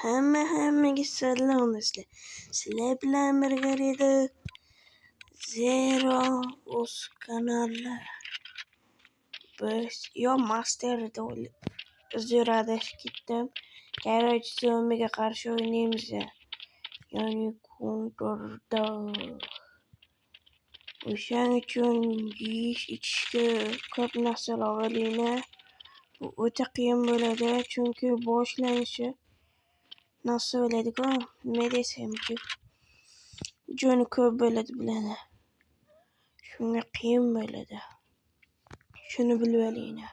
Hammaga salom do'stlar. Sizlar bilan birga Zero o'z kanali. Biz Master'da Zero'da ketdim. Garaj zombiga qarshi o'ynaymiz. Ya'ni kontrda. O'shaning uchun yeyish ichishga ko'p narsalar olaylik. Bu o'ta qiyin bo'ladi, chunki boshlanishi nasıl o'yladiku, nima desamki, joni ko'p bo'ladi biladi. Shunga qiyin bo'ladi. Shuni bilib olaylik.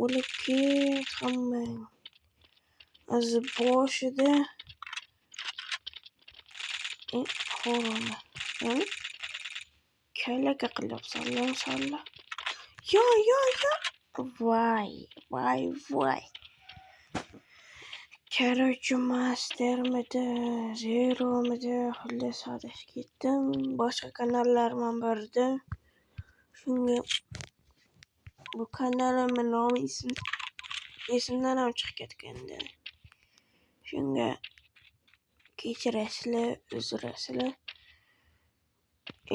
O'lib ket hammang. Az boshida xo'roma. Kalaga qilib salla. Yo. Voy. Короче, Master'midi, Zero'midi, xullas adashib ketdim. Boshqa kanallarman bordi. Shunga bu kanalimning nomi esimdan ham chiqib ketgandi. Shunga kechirasizlar, uzrasizlar.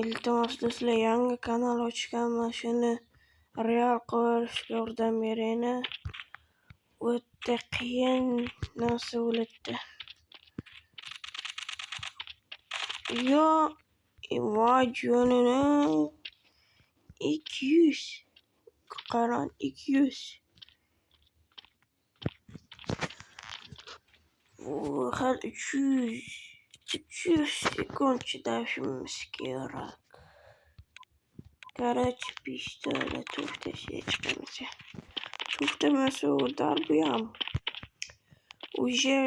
Iltimos do'stlar, yangi kanal ochganman, shuni real qilishga yordam beringlar. O'ta qiyin narsa bo'ladi. Yo, voy jonini 200 qarang, 200. Hal 300 sekund chidashimiz kerak. Короче, pistolet to'xtashga chiqamiz. To'xtamasa u darbiyam. Уже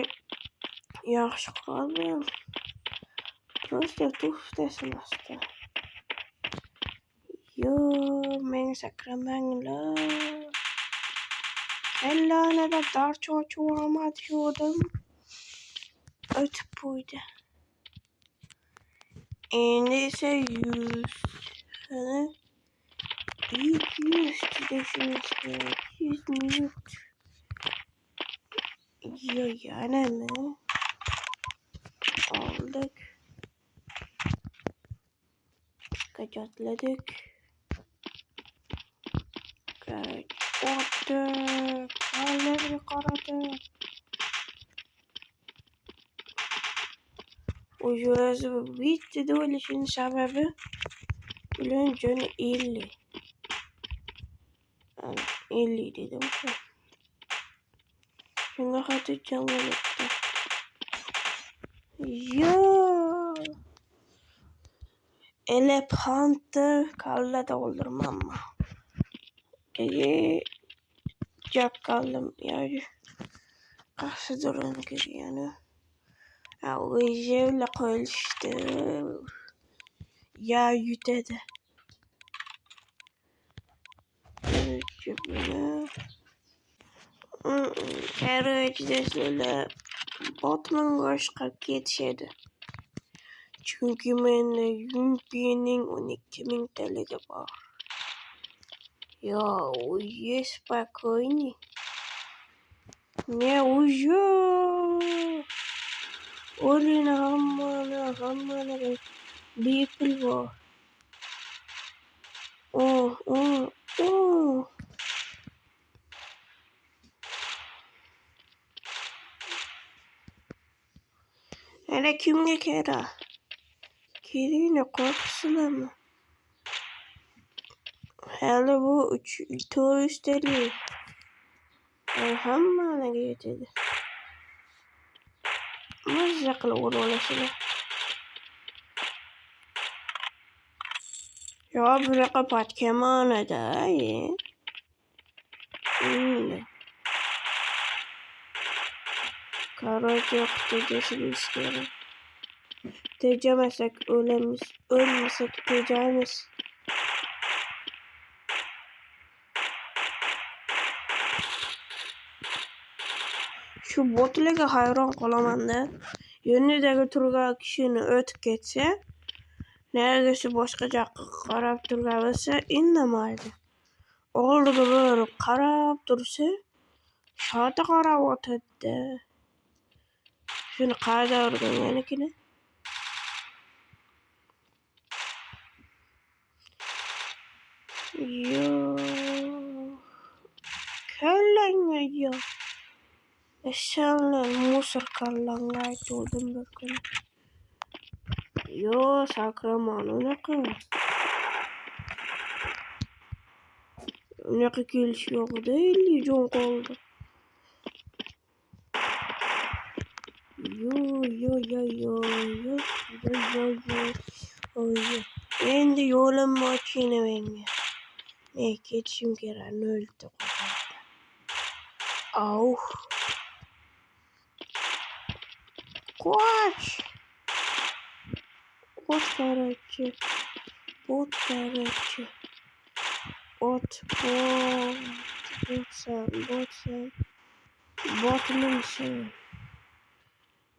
yaxshi qoldi. Просто to'xtamasdi. Yo, men sakramanglar. Kallanada darchoch olmadim. O'tib qo'ydi. Endi esa 100. Hali 200 chidashimiz kerak. 100 minut. Yo, yana mi? Aldık. Kacatladık. Attık. Halleri karadık. O jurası bitti de öyle şeyin sebebi. Ulan canı 50. Yani 50 dedim. Şimdi hadi canlı etti. Yo. Elefantı kalla doldurmam mı? Çok kaldım yani. Karşı durun gibi yani. Ya o jevle koyuluştu. Ya yütedi. Karıcı söyle. Batman başka geçedi. Çünkü bende Yumpi'nin 12.000 TL'de var. Ya o spokojnie. Не уже. Olin hammana bepul var. Hele kimge kera? Kerine korkusuna mı? Hele bu turistleri. Hammana getirdi. Mazaklı olasılar. Ya bırak pat kemanı da iyi. Karate tecrübesi gerek. Tecrübesek ölmesek tecrübemiz. Şu botlarga hayron qolaman da. Yonidagi turgan kishini o'tib ketsa, nergisi boshqa yoqqa qarab turgan bo'lsa, indamaydi. Oldiga borib qarab tursa, Şada qarab otadi. Shuni qayda urganligini. Yo. Kallanga yo. Eşanlar musor kallanga aytıldım bir gün. Yo sakraman unaqa. Unaqa kelish yo'q deyli jon qoldi. Yo. Endi yo'lim mashina menga. Ne ketishim kerak nolda qo'ydi. Au. Qoch. Bot короче. Botmansan.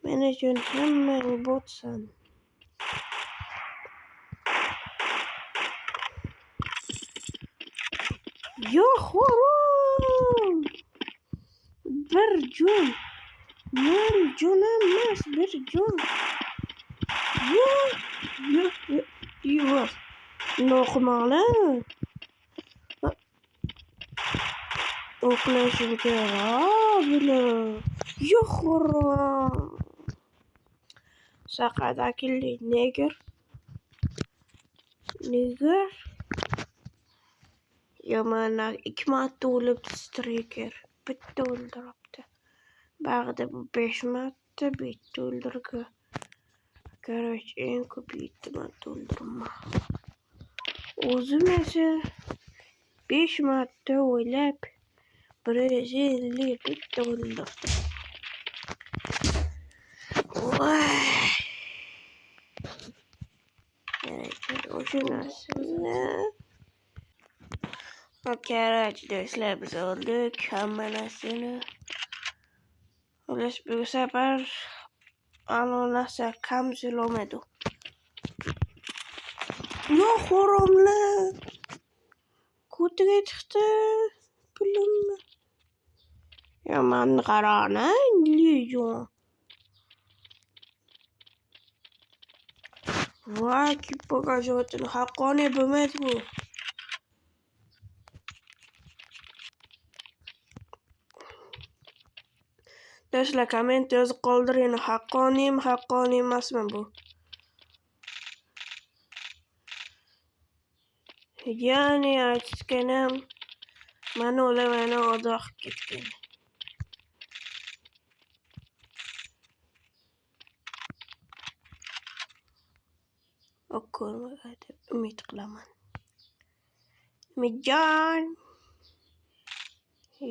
Men uchun hammang botsan. Yo'q xo'rom. Bir jon. Nol jon emas, bir jon. Yo'q. Noqmanglar. O'qlashim kerak bular. Yo'q xo'rom. Saqadakili neger. Ya mana 2 marta o'libdi striker. Bitta o'ldiribdi. Bag'da bu 5 marta bitta o'ldirgan. Короче, eng ko'p 7 marta o'ldirma. O'zim esa 5 marta o'ylab 150 bitta o'ldirdim. O'sha narsani Короче, do'stlar biz oldik hamma narsani. Xullas bu safar narsa kamzil olmadi. Yo'q xo'romlar. Ko'taga chiqdi pulimni. Yomon qarana lejon. Voy, pokazotini haqqoniy bo'lmaydi bu. Do'stlar komment yozib qoldiring, haqqoniy emasmi bu? Ya'ni aytganim mana ularni odoq ketgan. Ko'rmaga deb umid qilaman. Umidjon.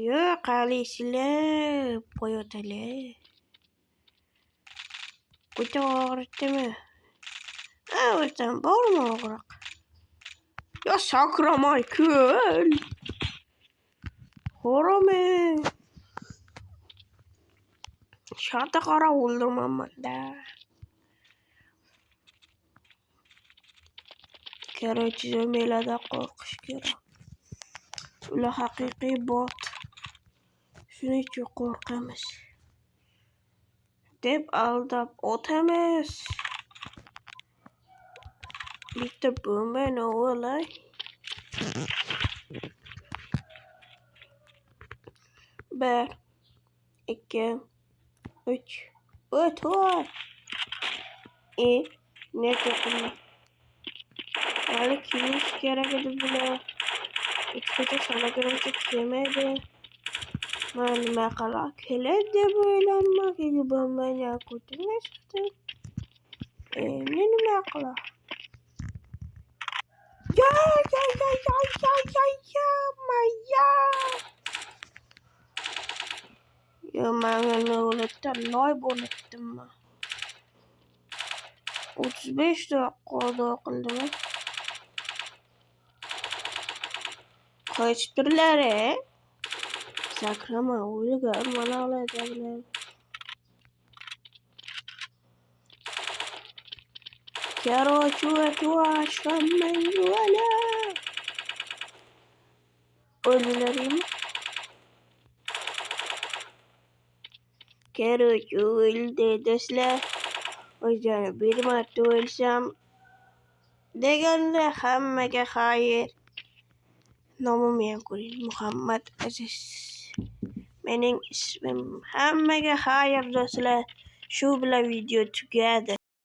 Yo'q, qalisizlar qo'yotlar. O'ta og'ritdimi? O'tan bormi og'riq? Yo sakramay kul. Xo'rome. Shata qara o'ldirmanman-da. Короче, zombilardan qo'rqish kerak. Ular haqiqiy bot. Shuning uchun qo'rqamiz. Deb aldab o'tamiz. Bitta bo'mbani olay. Bir, 2, 3. O'toy. Ne yapayım? Hali kiymiş kerak edi bular. Ikkita salagiruvchi kelmaydi. Men nima qilay? Keladi deb o'ylamoqchi bo'lmayman. Ko'taga chiqdi. Men nima qilay? Ya. Yo, men o'libdan loy bo'libdimmi? 35 daqiqada qildim. Qochib turlar. Sakrama o'liga mana oladilar. Короче, hammang yo'la. O'ldilaringmi? kerak o'ldi do'stlar. O'zini bir marta o'lsam deganda hammaga xayr. Nomimni ham ko'ring, Muhammad Aziz. Mening ismim. Hammaga xayr do'stlar. Shu bilan video tugadi.